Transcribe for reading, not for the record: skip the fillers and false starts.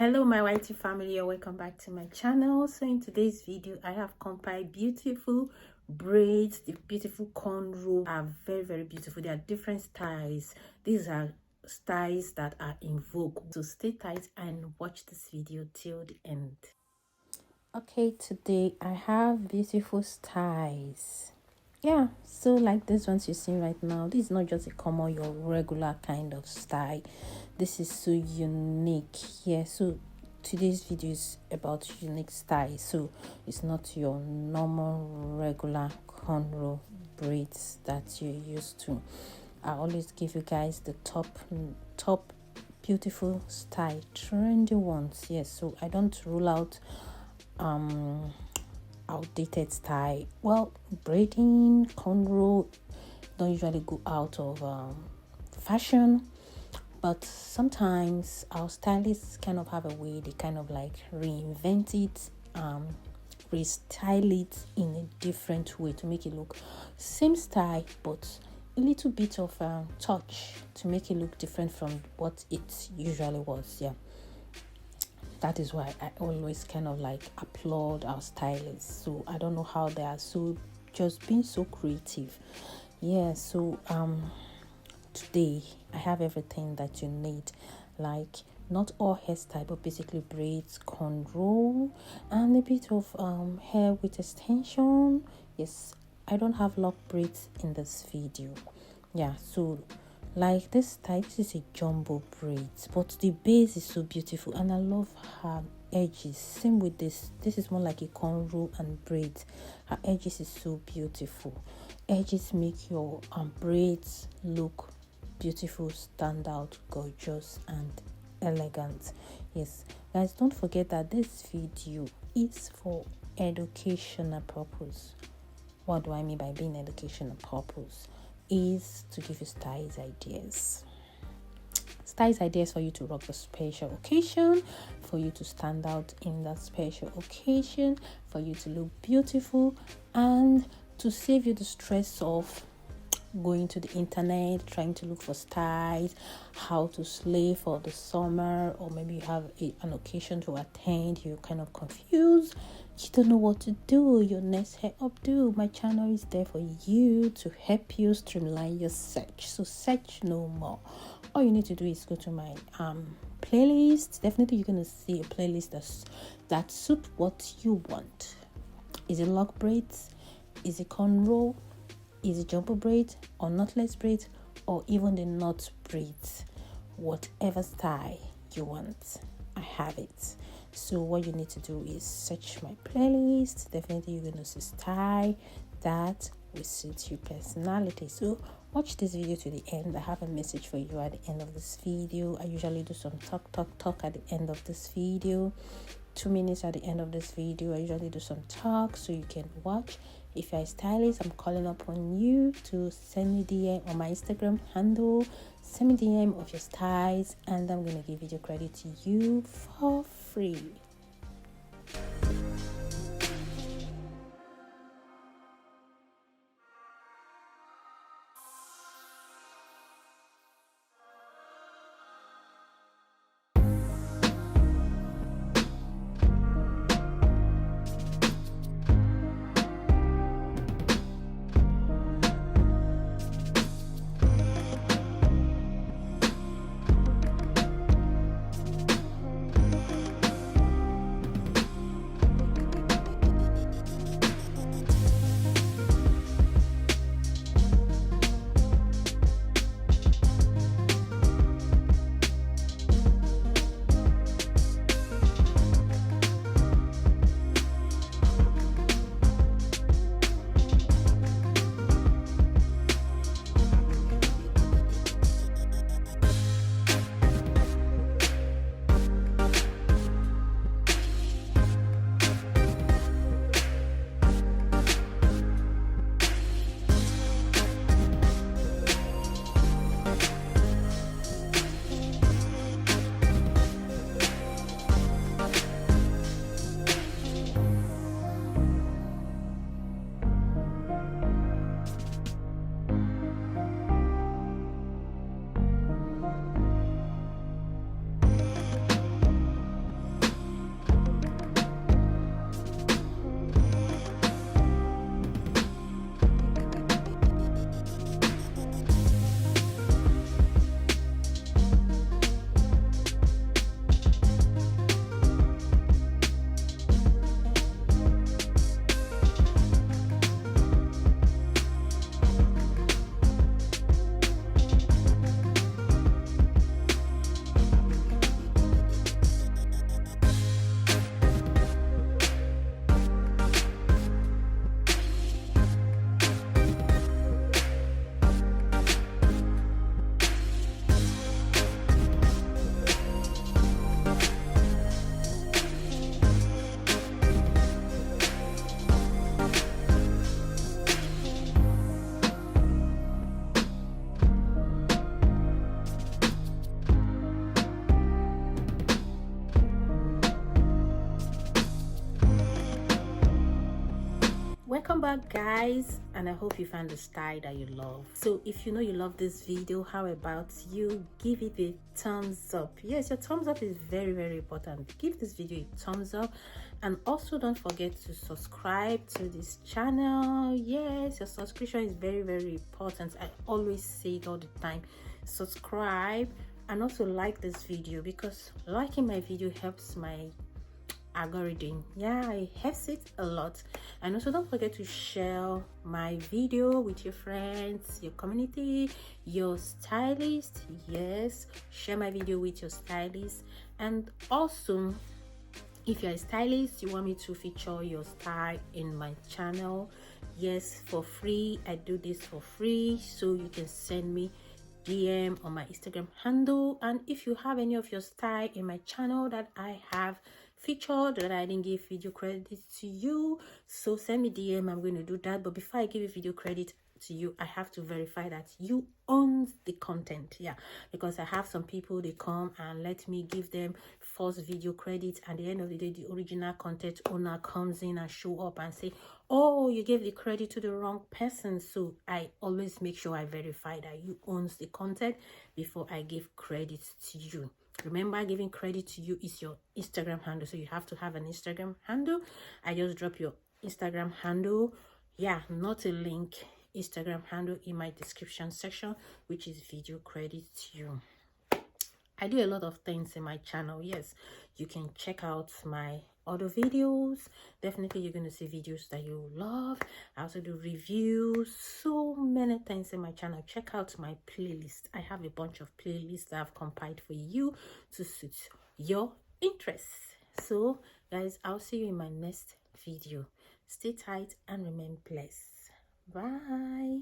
Hello my YT family, and welcome back to my channel. So in today's video I have compiled beautiful braids. The beautiful cornrow are very beautiful. There are different styles. These are styles that are in vogue, so stay tight and watch this video till the end. Okay, today I have beautiful styles. Yeah, so like this ones you see right now, this is not just a common your regular kind of style. This is so unique. Yeah, so today's video is about unique style. So it's not your normal regular cornrow braids that you're used to. I always give you guys the top beautiful style, trendy ones. Yes, so I don't rule out outdated style. Well, braiding, cornrow don't usually go out of fashion, but sometimes our stylists kind of have a way they kind of like reinvent it, restyle it in a different way to make it look same style but a little bit of touch to make it look different from what it usually was. Yeah, that is why I always kind of like applaud our stylists. So I don't know how they are so just being so creative. Yeah, so today I have everything that you need, like not all hairstyle but basically braids, cornrow, and a bit of hair with extension. Yes, I don't have lock braids in this video. Yeah, so like this type, this is a jumbo braids, but the base is so beautiful and I love her edges. Same with this is more like a cornrow and braids. Her edges is so beautiful. Edges make your braids look beautiful, stand out, gorgeous and elegant. Yes guys, don't forget that this video is for educational purpose. What do I mean by being educational purpose? Is to give you styles ideas for you to rock a special occasion, for you to stand out in that special occasion, for you to look beautiful, and to save you the stress of going to the internet trying to look for styles, how to slay for the summer, or maybe you have an occasion to attend, you're kind of confused, you don't know what to do, your next hair updo. My channel is there for you to help you streamline your search. So search no more. All you need to do is go to my playlist. Definitely you're gonna see a playlist that suit what you want. Is it lock braids? Is it cornrow? Is it jumbo braids or knotless braids or even the knot braids? Whatever style you want, I have it. So what you need to do is search my playlist. Definitely you're going to see style that will suit your personality. So watch this video to the end. I have a message for you at the end of this video. I usually do some talk at the end of this video. 2 minutes at the end of this video. I usually do some talk so you can watch. If you're a stylist, I'm calling upon you to send me DM on my Instagram handle. Send me DM of your styles and I'm going to give video credit to you for free. Welcome back, guys, and I hope you found the style that you love. So if you know you love this video, how about you give it a thumbs up? Yes, your thumbs up is very important. Give this video a thumbs up, and also don't forget to subscribe to this channel. Yes, your subscription is very important. I always say it all the time. Subscribe and also like this video, because liking my video helps my algorithm. Yeah, it helps it a lot. And also don't forget to share my video with your friends, your community, your stylist. Yes, share my video with your stylist. And also, if you're a stylist, you want me to feature your style in my channel, yes, for free. I do this for free, so you can send me DM on my Instagram handle. And if you have any of your style in my channel that I have featured that I didn't give video credit to you, so send me DM. I'm going to do that. But before I give you video credit to you, I have to verify that you own the content. Yeah, because I have some people, they come and let me give them false video credit. At the end of the day, the original content owner comes in and show up and say, oh, you gave the credit to the wrong person. So I always make sure I verify that you owns the content before I give credit to you. Remember, giving credit to you is your Instagram handle, so you have to have an Instagram handle. I just drop your Instagram handle, yeah, not a link, Instagram handle in my description section, which is video credit to you. I do a lot of things in my channel. Yes, you can check out my other videos. Definitely you're going to see videos that you love. I also do reviews, so many things in my channel. Check out my playlist. I have a bunch of playlists that I've compiled for you to suit your interests. So guys, I'll see you in my next video. Stay tight and remain blessed. Bye.